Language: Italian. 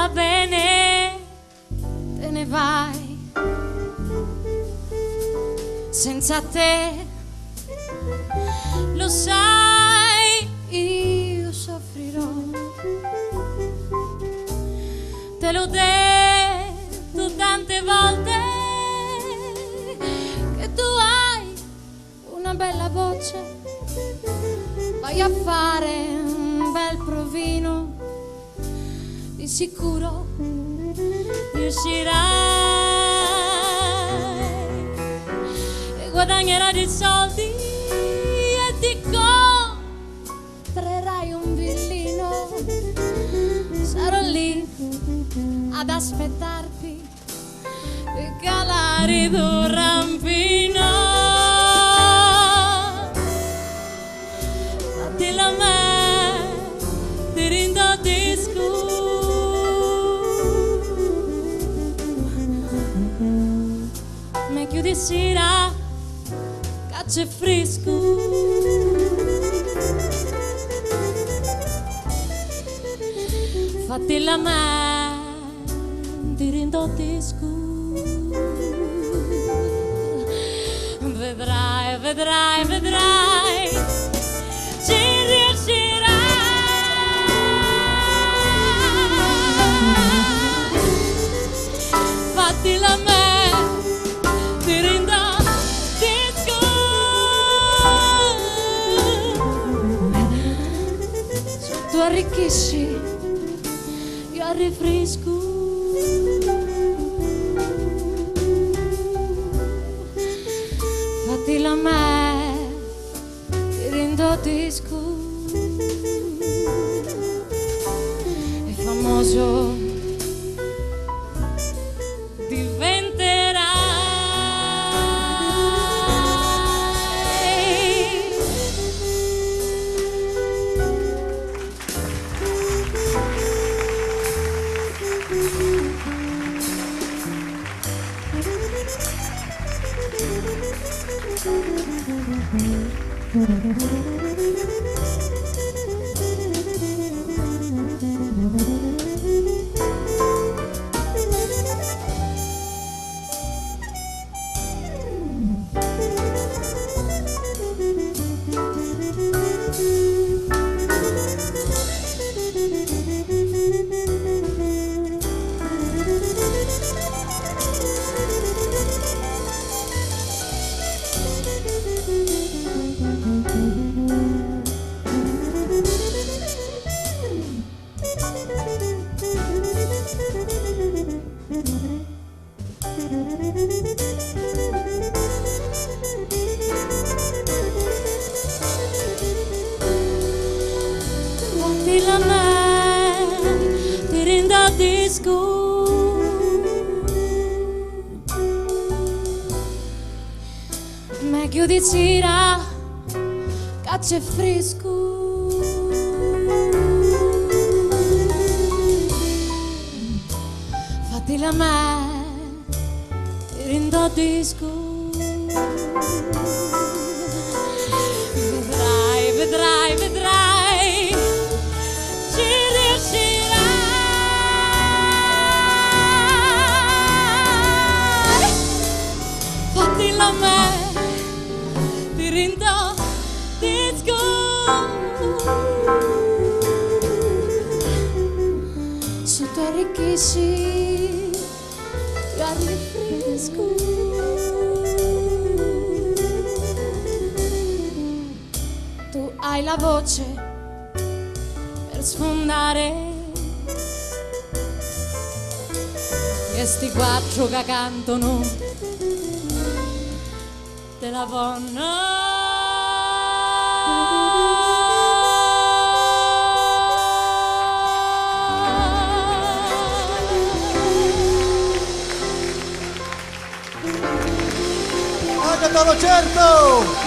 va bene, te ne vai. Senza te, lo sai, io soffrirò. Te l'ho detto tante volte che tu hai una bella voce. Vai a fare un bel provino, di sicuro riuscirai e guadagnerai dei soldi e ti comprerai un villino. Sarò lì ad aspettarti e calare d'un rampino. Fatti la me, ti rindodisco. Me chiudi sera, caccia e fresco. Fatti la me, ti rindodisco. Vedrai, vedrai, vedrai, ci riuscirai. Fatti la me, ti rindodisco. Se tu arricchisci, io arriffrisco. Fatti la me, ti rindodisco. E famoso diventerai. Fatti la me, ti rindodisco. Me chiudi sera, caccia e fresco. Fatti la me, ti rindodisco. Vedrai, vedrai, vedrai, ci riuscirai. Fatti la me, ti rindodisco. Se tu arricchisci, io arriffrisco. Tu hai la voce per sfondare e sti quattro che cantano te la vanno. Certo!